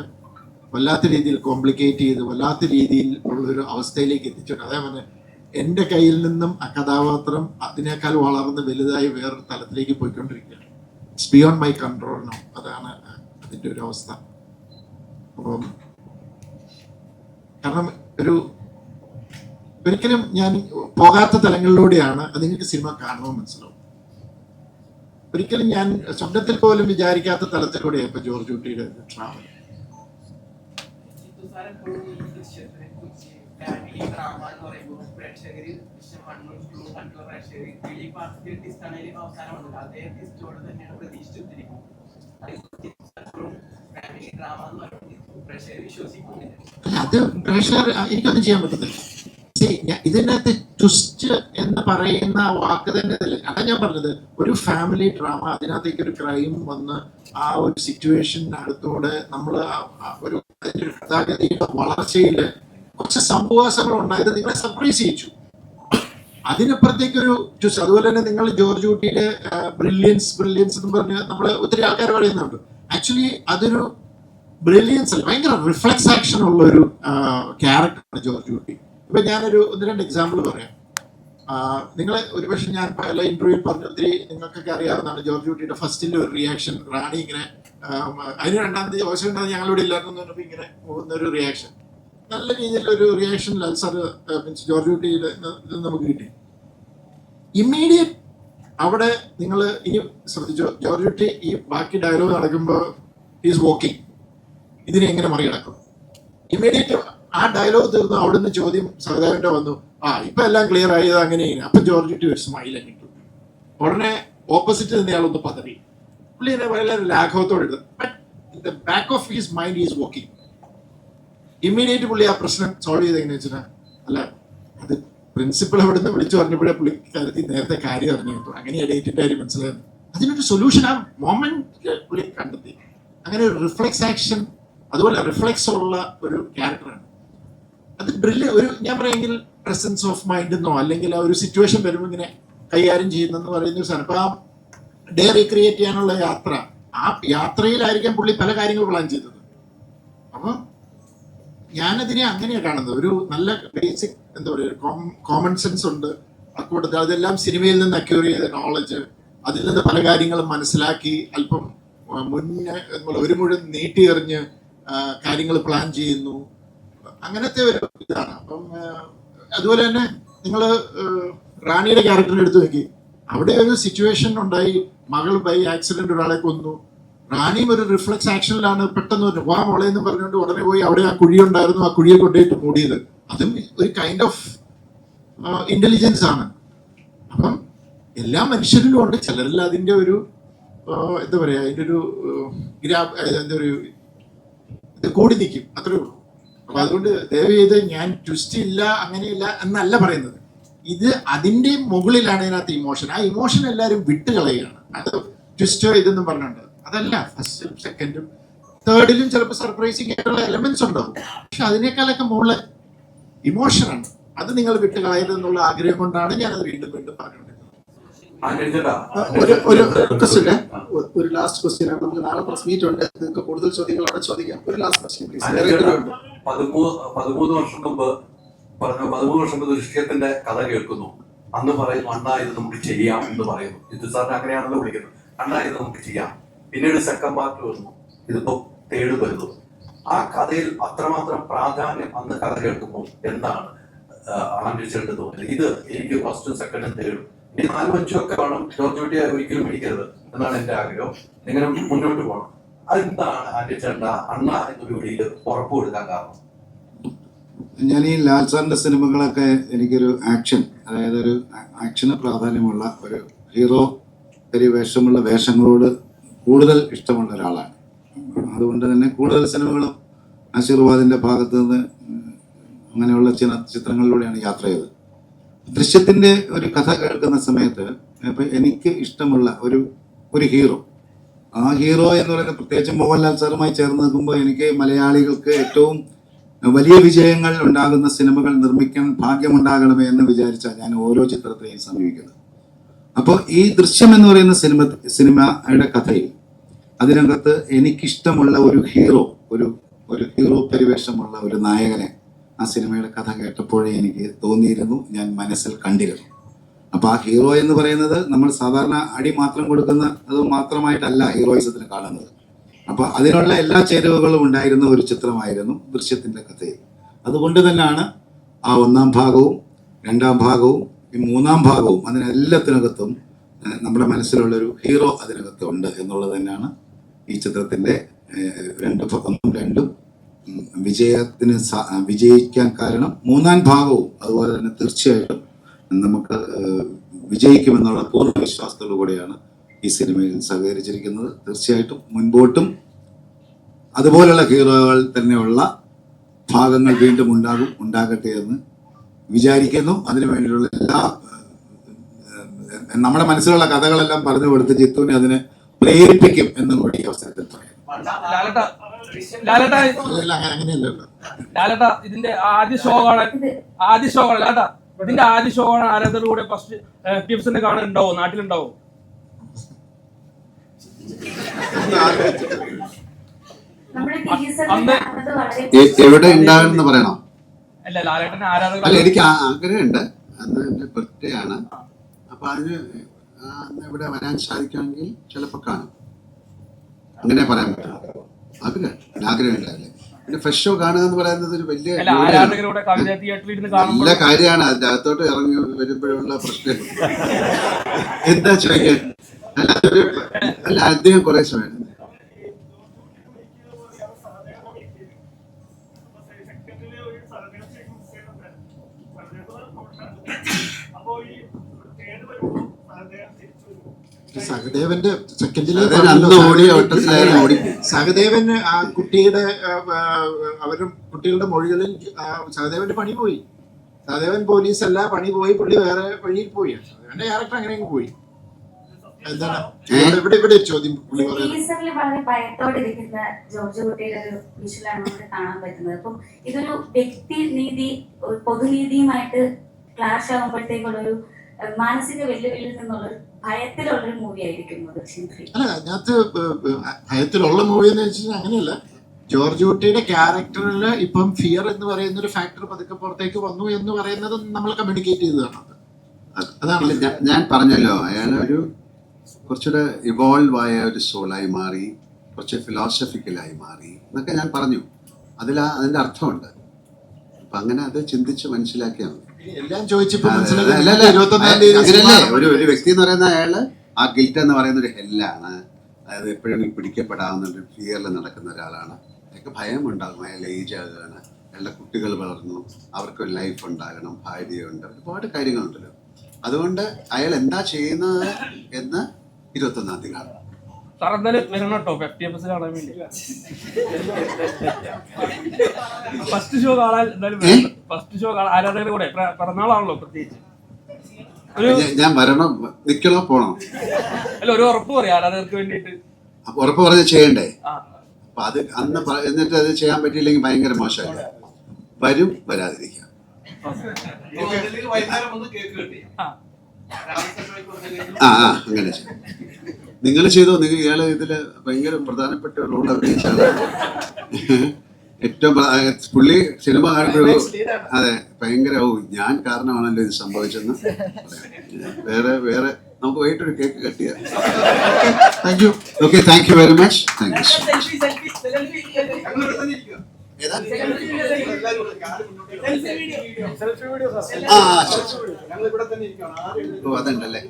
വല്ലാത്ത രീതിയിൽ കോംപ്ലിക്കേറ്റ് ചെയ്ത് വല്ലാത്ത രീതിയിൽ ഉള്ളൊരു അവസ്ഥയിലേക്ക് എത്തിച്ചിട്ടുണ്ട്. അതേപോലെ എൻ്റെ കയ്യിൽ നിന്നും ആ കഥാപാത്രം അതിനേക്കാൾ വളർന്ന് വലുതായി വേറൊരു തലത്തിലേക്ക് പോയിക്കൊണ്ടിരിക്കുകയാണ്. It's beyond my control no. അതാണ് അതിൻ്റെ ഒരു അവസ്ഥ. അപ്പം കാരണം ഒരിക്കലും ഞാൻ പോകാത്ത തലങ്ങളിലൂടെയാണ് അത്. നിങ്ങൾക്ക് സിനിമ കാണുമ്പോൾ മനസ്സിലാവും. ഒരിക്കലും ഞാൻ സ്വപ്നത്തിൽ പോലും വിചാരിക്കാത്ത തലത്തിലൂടെയാണ് ഇപ്പൊ ജോർജ് കുട്ടിയുടെ ട്രാവൽ. അത് പ്രേക്ഷകർ എനിക്കൊന്നും ചെയ്യാൻ പറ്റത്തില്ല. ഇതിനകത്ത് ട്വിസ്റ്റ് എന്ന് പറയുന്ന വാക്ക് തന്നെ അതാ ഞാൻ പറഞ്ഞത്. ഒരു ഫാമിലി ഡ്രാമ, അതിനകത്തേക്ക് ഒരു ക്രൈം വന്ന് ആ ഒരു സിറ്റുവേഷനടുത്തൂടെ നമ്മൾ ഒരു കഥാഗതിയുടെ വളർച്ചയിൽ കുറച്ച് സംഭവാസങ്ങൾ ഉണ്ടായത് നിങ്ങളെ സർപ്രൈസ് ചെയ്യിച്ചു. അതിനപ്പുറത്തേക്കൊരു ട്വിസ്റ്റ്. അതുപോലെ തന്നെ നിങ്ങൾ ജോർജ് കുട്ടിയുടെ ബ്രില്യൻസ് എന്ന് പറഞ്ഞ് നമ്മൾ ഒത്തിരി ആൾക്കാർ പറയുന്നുണ്ട്. ആക്ച്വലി അതൊരു ബ്രില്യൻസ് അല്ല, ഭയങ്കര റിഫ്ലെക്സ് ആക്ഷൻ ഉള്ള ഒരു ക്യാരക്ടറാണ് ജോർജ് കുട്ടി. ഇപ്പൊ ഞാനൊരു 1-2 എക്സാമ്പിൾ പറയാം. നിങ്ങൾ ഒരുപക്ഷെ ഞാൻ പല ഇന്റർവ്യൂവിൽ പറഞ്ഞ ഒത്തിരി നിങ്ങൾക്കൊക്കെ അറിയാവുന്നതാണ് ജോർജ് കുട്ടിയുടെ ഫസ്റ്റിന്റെ ഒരു റിയാക്ഷൻ. റാണി ഇങ്ങനെ അതിന് 2-ാം തീയതി ഓശം ഉണ്ടാകുന്ന ഞങ്ങളിവിടെ ഇല്ലായിരുന്നു പറഞ്ഞപ്പോൾ ഇങ്ങനെ പോകുന്നൊരു റിയാക്ഷൻ, നല്ല രീതിയിലൊരു റിയാക്ഷൻ സാർ മീൻസ് ജോർജ് കുട്ടിയുടെ ഇത് നമുക്ക് കിട്ടി. ഇമ്മീഡിയറ്റ് അവിടെ നിങ്ങൾ ഇനി ശ്രദ്ധിച്ചോ, ജോർജ് കുട്ടി ഈ ബാക്കി ഡയലോഗ് നടക്കുമ്പോൾ ഈസ് വോക്കിംഗ്, ഇതിനെ എങ്ങനെ മറികടക്കും? ഇമ്മീഡിയറ്റ് ആ ഡയലോഗ് തീർന്നു. അവിടുന്ന് ചോദ്യം സഹദേവന്റെ വന്നു, ഇപ്പൊ എല്ലാം ക്ലിയർ ആയത് അങ്ങനെ. അപ്പൊ ജോർജ് ടി ഒരു സ്മൈൽ കിട്ടും. ഉടനെ ഓപ്പോസിറ്റ് നിന്നയാളൊന്ന് പതറി. പുള്ളി എന്നെ വളരെ ലാഘവത്തോടെ എടുത്തു. But the back of his mind is working. Immediate പുള്ളി ആ പ്രശ്നം സോൾവ് ചെയ്ത് എങ്ങനെ വെച്ചാൽ, അല്ല അത് പ്രിൻസിപ്പൾ അവിടെ നിന്ന് വിളിച്ചു പറഞ്ഞപ്പോഴേ പുള്ളി കാര്യത്തിൽ നേരത്തെ കാര്യം അറിഞ്ഞു. അങ്ങനെ ഡേറ്റിന്റെ കാര്യം മനസ്സിലായിരുന്നു. അതിനൊരു സൊല്യൂഷൻ ആ മൊമെന്റ് പുള്ളി കണ്ടെത്തി. അങ്ങനെ ഒരു റിഫ്ലെക്സ് ആക്ഷൻ, അതുപോലെ റിഫ്ലെക്സ് ഉള്ള ഒരു ക്യാരക്ടറാണ് അത്. ഒരു ഞാൻ പറയുമെങ്കിൽ പ്രസൻസ് ഓഫ് മൈൻഡ് എന്നോ അല്ലെങ്കിൽ ആ ഒരു സിറ്റുവേഷൻ വരുമ്പോൾ ഇങ്ങനെ കൈകാര്യം ചെയ്യുന്നെന്ന് പറയുന്ന ഒരു സാധനം. അപ്പൊ ആ ഡേ റീക്രിയേറ്റ് ചെയ്യാനുള്ള യാത്ര, ആ യാത്രയിലായിരിക്കാം പുള്ളി പല കാര്യങ്ങൾ പ്ലാൻ ചെയ്തത്. അപ്പൊ ഞാനതിനെ അങ്ങനെയാണ് കാണുന്നത്. ഒരു നല്ല ബേസിക് എന്താ പറയുക, കോമൺ സെൻസ് ഉണ്ട് അക്കൂട്ടത്തിൽ. അതെല്ലാം സിനിമയിൽ നിന്ന് അക്യൂർ ചെയ്ത നോളജ്, അതിൽ നിന്ന് പല കാര്യങ്ങളും മനസ്സിലാക്കി അല്പം മുന്നേ ഒരു മുഴുവൻ നീട്ടി എറിഞ്ഞ് കാര്യങ്ങൾ പ്ലാൻ ചെയ്യുന്നു. അങ്ങനത്തെ ഒരു ഇതാണ്. അപ്പം അതുപോലെ തന്നെ നിങ്ങൾ റാണിയുടെ ക്യാരക്ടറിനെ എടുത്തു നോക്കി. അവിടെ ഒരു സിറ്റുവേഷൻ ഉണ്ടായി, മകൾ ബൈ ആക്സിഡന്റ് ഒരാളെ കൊന്നു. റാണിയും ഒരു റിഫ്ലെക്സ് ആക്ഷനിലാണ് പെട്ടെന്ന് വാ മോളെ എന്ന് പറഞ്ഞുകൊണ്ട് ഉടനെ പോയി അവിടെ ആ കുഴി ഉണ്ടായിരുന്നു, ആ കുഴിയെ കൊണ്ടുപോയിട്ട് മൂടിയത്. അതും ഒരു കൈൻഡ് ഓഫ് ഇന്റലിജൻസ് ആണ്. അപ്പം എല്ലാ മനുഷ്യരിലും ഉണ്ട്. ചിലരിൽ അതിന്റെ ഒരു എന്താ പറയാ, അതിന്റെ ഒരു എന്താ ഒരു ഇത് കൂടി നിൽക്കും, അത്രേ ഉള്ളൂ. അപ്പൊ അതുകൊണ്ട് ദയവ് ചെയ്ത് ഞാൻ ട്വിസ്റ്റ് ഇല്ല അങ്ങനെയില്ല എന്നല്ല പറയുന്നത്. ഇത് അതിന്റെ മുകളിലാണ് ഇതിനകത്ത് ഇമോഷൻ. ആ ഇമോഷൻ എല്ലാവരും വിട്ടുകളയുകയാണ്. അത് ട്വിസ്റ്റോ ഇതെന്നും പറഞ്ഞുണ്ട്. അതല്ല, ഫസ്റ്റും സെക്കൻഡും തേർഡിലും ചിലപ്പോൾ സർപ്രൈസിങ് ആയിട്ടുള്ള എലമെന്റ്സ് ഉണ്ടാവും. പക്ഷെ അതിനേക്കാളൊക്കെ മുകളിൽ ഇമോഷനാണ്. അത് നിങ്ങൾ വിട്ടുകളയരുതെന്നുള്ള ആഗ്രഹം കൊണ്ടാണ് ഞാനത് വീണ്ടും വീണ്ടും പറഞ്ഞുകൊണ്ടിരുന്നത്. ഒരു ലാസ്റ്റ് ക്വസ്റ്റ്യൻ ആണ്. നമുക്ക് നാളെ പ്രസ് മീറ്റ് ഉണ്ട്. നിങ്ങൾക്ക് കൂടുതൽ ചോദ്യങ്ങൾ അവിടെ ചോദിക്കാം. ഒരു ലാസ്റ്റ് ക്വസ്റ്റ്യൻ പ്ലീസ്. 13 വർഷം മുമ്പ് ദൃശ്യത്തിന്റെ കഥ കേൾക്കുന്നു. അന്ന് പറയുന്നു, അണ്ണാ ഇത് നമുക്ക് ചെയ്യാം എന്ന് പറയുന്നു. ജിത്തു സാറിന് അങ്ങനെയാണല്ലോ വിളിക്കുന്നത്. അണ്ണാ ഇത് നമുക്ക് ചെയ്യാം. പിന്നീട് സെക്കൻഡ് പാർട്ട് വരുന്നു, ഇതിപ്പോ തേർഡ് വരുന്നു. ആ കഥയിൽ അത്രമാത്രം പ്രാധാന്യം അന്ന് കഥ കേൾക്കുമ്പോൾ എന്താണ് ആലോചിച്ചിട്ട് തോന്നുന്നത്? ഇത് എനിക്ക് ഫസ്റ്റും സെക്കൻഡും തേർഡും ഇനി 4, 5 ഒക്കെ വേണം. ജോർജ് കുട്ടിയെ ഒരിക്കലും പിടിക്കരുത് എന്നാണ് എന്റെ ആഗ്രഹം. ഇങ്ങനെ മുന്നോട്ട് പോകണം. അതെന്താണ് ആന്റിച്ചേട്ട അണ്ണ എന്നൊരു വിളിയിൽ ഉറപ്പ് കൊടുക്കാൻ കാരണം? ഞാൻ ഈ ലാൽ സാറിന്റെ സിനിമകളൊക്കെ എനിക്കൊരു ആക്ഷൻ, അതായത് ഒരു ആക്ഷന് പ്രാധാന്യമുള്ള ഒരു ഹീറോ പരിവേഷമുള്ള വേഷങ്ങളോട് കൂടുതൽ ഇഷ്ടമുള്ള ഒരാളാണ്. അതുകൊണ്ട് തന്നെ കൂടുതൽ സിനിമകളും ആശീർവാദിന്റെ ഭാഗത്ത് നിന്ന് അങ്ങനെയുള്ള ചിത്രങ്ങളിലൂടെയാണ് യാത്ര ചെയ്തത്. ദൃശ്യത്തിന്റെ ഒരു കഥ കേൾക്കുന്ന സമയത്ത് ഇപ്പൊ എനിക്ക് ഇഷ്ടമുള്ള ഒരു ഹീറോ, ആ ഹീറോ എന്ന് പറയുന്നത് പ്രത്യേകിച്ച് മോഹൻലാൽ സാറുമായി ചേർന്ന് നിൽക്കുമ്പോൾ എനിക്ക് മലയാളികൾക്ക് ഏറ്റവും വലിയ വിജയങ്ങൾ ഉണ്ടാകുന്ന സിനിമകൾ നിർമ്മിക്കാൻ ഭാഗ്യമുണ്ടാകണമേ എന്ന് വിചാരിച്ചാൽ ഞാൻ ഓരോ ചിത്രത്തെയും സമീപിക്കുന്നത്. അപ്പോൾ ഈ ദൃശ്യം എന്ന് പറയുന്ന സിനിമയുടെ കഥയിൽ അതിനകത്ത് എനിക്കിഷ്ടമുള്ള ഒരു ഹീറോ, ഒരു ഹീറോ പരിവേഷമുള്ള ഒരു നായകനെ ആ സിനിമയുടെ കഥ കേട്ടപ്പോഴേ എനിക്ക് തോന്നിയിരുന്നു, ഞാൻ മനസ്സിൽ കണ്ടിരുന്നു. അപ്പൊ ആ ഹീറോ എന്ന് പറയുന്നത് നമ്മൾ സാധാരണ അടി മാത്രം കൊടുക്കുന്ന അത് മാത്രമായിട്ടല്ല ഹീറോയിസത്തിന് കാണുന്നത്. അപ്പൊ അതിനുള്ള എല്ലാ ചേരുവകളും ഉണ്ടായിരുന്ന ഒരു ചിത്രമായിരുന്നു ദൃശ്യത്തിന്റെ കഥയിൽ. അതുകൊണ്ട് തന്നെയാണ് ആ 1ാം ഭാഗവും 2ാം ഭാഗവും ഈ 3ാം ഭാഗവും അതിനെല്ലാത്തിനകത്തും നമ്മുടെ മനസ്സിലുള്ള ഒരു ഹീറോ അതിനകത്ത് ഉണ്ട് എന്നുള്ളത് തന്നെയാണ് ഈ ചിത്രത്തിന്റെ 1, 2 വിജയിക്കാൻ കാരണം. 3ാം ഭാഗവും അതുപോലെ തന്നെ തീർച്ചയായിട്ടും നമുക്ക് വിജയിക്കുമെന്നുള്ള പൂർണ്ണ വിശ്വാസത്തോടു കൂടിയാണ് ഈ സിനിമയിൽ സഹകരിച്ചിരിക്കുന്നത്. തീർച്ചയായിട്ടും മുൻപോട്ടും അതുപോലുള്ള ഹീറോകൾ തന്നെയുള്ള ഭാഗങ്ങൾ വീണ്ടും ഉണ്ടാകട്ടെ എന്ന് വിചാരിക്കുന്നു. അതിനു വേണ്ടിയുള്ള എല്ലാ നമ്മുടെ മനസ്സിലുള്ള കഥകളെല്ലാം പറഞ്ഞു കൊടുത്ത് ജിത്തുവിനെ അതിനെ പ്രേരിപ്പിക്കും എന്നും കൂടി ഈ അവസരത്തിൽ പറയാം. ലാലേട്ടാ ഇതിന്റെ ആദ്യ ഷോ കാണാൻ ലാലേട്ടാ ഇതിന്റെ ആദ്യ ഷോ കാണാൻ ആരാധകരുടെ കൂടെ ഫസ്റ്റ് പിപ്സിന്റെ കാണാൻ ഉണ്ടാവോ? നാട്ടിലുണ്ടാവോ? എവിടെ ഉണ്ടാകുമെന്ന് പറയണോ? അല്ല ലാലേട്ടന് ആരാധകർ അല്ല, എനിക്ക് ആഗ്രഹമുണ്ട്. അന്ന് എന്റെ ബർത്ത്ഡേ ആണ്. അപ്പൊ അതിന് അന്ന് ഇവിടെ വരാൻ സാധിക്കുമെങ്കിൽ ചിലപ്പോൾ കാണും. അങ്ങനെ പറയാൻ പറ്റും. ആഗ്രഹമുണ്ടല്ലേ. പിന്നെ ഫ്രഷ് ഷോ കാണുക എന്ന് പറയുന്നത് ഒരു വലിയ നല്ല കാര്യമാണ്. അതിന്റെ അകത്തോട്ട് ഇറങ്ങി വരുമ്പോഴുള്ള പ്രശ്നം എന്താ ചോദിക്കാൻ? അല്ല, അദ്ദേഹം കുറെ സമയം സഹദേവന്റെ സെക്കൻഡിൽ അന്ന് ഓടിയ ഓട്ടത്തിലായിരുന്നു ഓടിപ്പോയി. സഹദേവൻ ആ കുട്ടിയുടെ അവരും കുട്ടികളുടെ മൊഴികളിൽ സഹദേവന്റെ പണി പോയി. സഹദേവൻ പോലീസല്ല, പണി പോയി, പുള്ളി വേറെ വഴിയിൽ പോയി. സഹദേവന്റെ ക്യാരക്ടർ അങ്ങനെ പോയി. എന്താണ് ഇവിടെ ഒരു ചോദ്യം പുള്ളി ടീസറിൽ വളരെ ഭയത്തോടെ ഇരിക്കുന്ന ജോർജ് കുട്ടിയുടെ ഒരു വിഷ്വലാണ് നമുക്ക് കാണാൻ പറ്റുന്നത്. അപ്പം ഇതൊരു വ്യക്തി നീതി ഒരു പൊതുനീതിയുമായിട്ട് ക്ലാഷ് ആകുമ്പോഴത്തേക്കുള്ളൊരു മാനസിക വെല്ലുവിളിയിൽ നിന്നുള്ളൊരു ഭയത്തിലുള്ളൊരു മൂവി ആയിരിക്കും ദൃശ്യം 3. അല്ല, അതിനകത്ത് ഭയത്തിലുള്ള മൂവി എന്ന് വെച്ചാൽ അങ്ങനെയല്ല. ജോർജ് കുട്ടിയുടെ ക്യാരക്ടറിൽ ഇപ്പം ഫിയർ എന്ന് പറയുന്ന ഒരു ഫാക്ടർ പതുക്കെ പുറത്തേക്ക് വന്നു എന്ന് പറയുന്നത് നമ്മൾ കമ്മ്യൂണിക്കേറ്റ് ചെയ്തതാണ്. അതാണ് ഞാൻ പറഞ്ഞല്ലോ, അയാൾ ഒരു കുറച്ചുകൂടെ ഇവോൾവ് ആയ ഒരു സോളായി മാറി, കുറച്ച് ഫിലോസഫിക്കലായി മാറി എന്നൊക്കെ ഞാൻ പറഞ്ഞു. അതിൻ്റെ അർത്ഥമുണ്ട്. അപ്പൊ അങ്ങനെ അത് ചിന്തിച്ച് മനസ്സിലാക്കിയാൽ മതി. എല്ലാം ചോദിച്ചപ്പോ അങ്ങനെയല്ലേ ഒരു വ്യക്തി എന്ന് പറയുന്ന അയാള് ആ ഗിൽറ്റ് എന്ന് പറയുന്ന ഒരു ഹെല്ലാണ്. അതായത് എപ്പോഴും പിടിക്കപ്പെടാവുന്ന ഒരു ഫിയറിൽ നടക്കുന്ന ഒരാളാണ്. അയാൾക്ക് ഭയം ഉണ്ടാകും. അയാൾ ഏജ് ആകുകയാണ്, അയാളുടെ കുട്ടികൾ വളർന്നു, അവർക്കൊരു ലൈഫ് ഉണ്ടാകണം, ഭാര്യയുണ്ട്, ഒരുപാട് കാര്യങ്ങളുണ്ടല്ലോ. അതുകൊണ്ട് അയാൾ എന്താ ചെയ്യുന്നത് എന്ന് 21-ാം തീയതി കാണാം. സാർ എന്തായാലും വരണം കേട്ടോ FTFS കാണാൻ വേണ്ടി. ഫസ്റ്റ് ഷോ കാണാൻ എന്തായാലും ഫസ്റ്റ് ഷോ ആരാധകരുടെ കൂടെ പിറന്നാളാണല്ലോ പ്രത്യേകിച്ച്. ഞാൻ വരണം, നിൽക്കണോ പോണോ? അല്ല, ഒരു ഉറപ്പ് പറയാം ആരാധകർക്ക് വേണ്ടിയിട്ട്. ഉറപ്പ് പറഞ്ഞ് ചെയ്യണ്ടേ? അപ്പൊ അത് അന്ന് എന്നിട്ട് അത് ചെയ്യാൻ പറ്റിയില്ലെങ്കിൽ ഭയങ്കര മോശമല്ല. വരും, വരാതിരിക്കാം. അങ്ങനെ ചെയ്യും. നിങ്ങൾ ചെയ്തോ. നിങ്ങൾ ഇയാളെ ഇതില് ഭയങ്കര പ്രധാനപ്പെട്ട റോൾ അഭിനയിച്ചാണ്. ഏറ്റവും പുള്ളി സിനിമ കാണുമ്പോഴും അതെ ഭയങ്കര ഞാൻ കാരണമാണല്ലോ ഇത് സംഭവിച്ചെന്ന്. വേറെ നമുക്ക് വൈകിട്ടൊരു കേക്ക് കട്ട് ചെയ്യാം. Thank you. Okay, thank you very much. Thank you. ഓ, അതുണ്ടല്ലേ.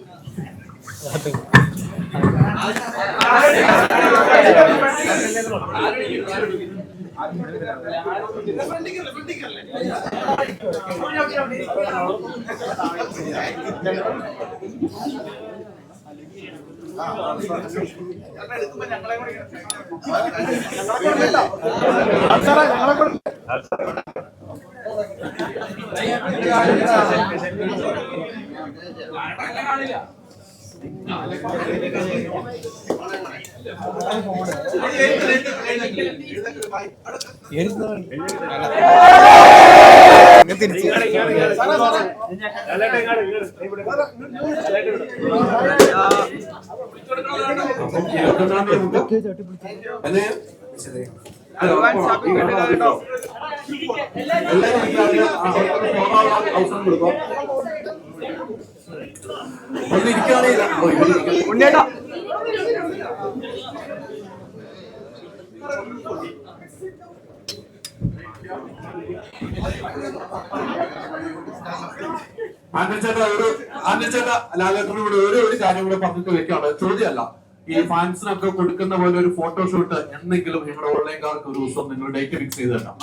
ആന്റച്ചേട്ടാ ലാലേട്ടനോട് ഒരു കാര്യം കൂടെ പറഞ്ഞിട്ട് വെക്കാണ്. ചോദ്യമല്ല, ഈ ഫാൻസിനൊക്കെ കൊടുക്കുന്ന പോലെ ഒരു ഫോട്ടോഷൂട്ട് എന്തെങ്കിലും നിങ്ങളുടെ ഓൺലൈൻകാർക്ക് ഒരു ദിവസം നിങ്ങൾ ഡേറ്റ് ഫിക്സ് ചെയ്ത് തരാം.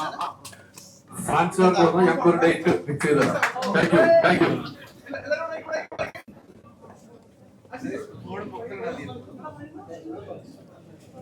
ഫാൻസുകാർക്ക് പറഞ്ഞാൽ ഞങ്ങൾക്ക് ഒരു ഡേറ്റ് ഫിക്സ് ചെയ്ത് തരാം. Thank you, thank you.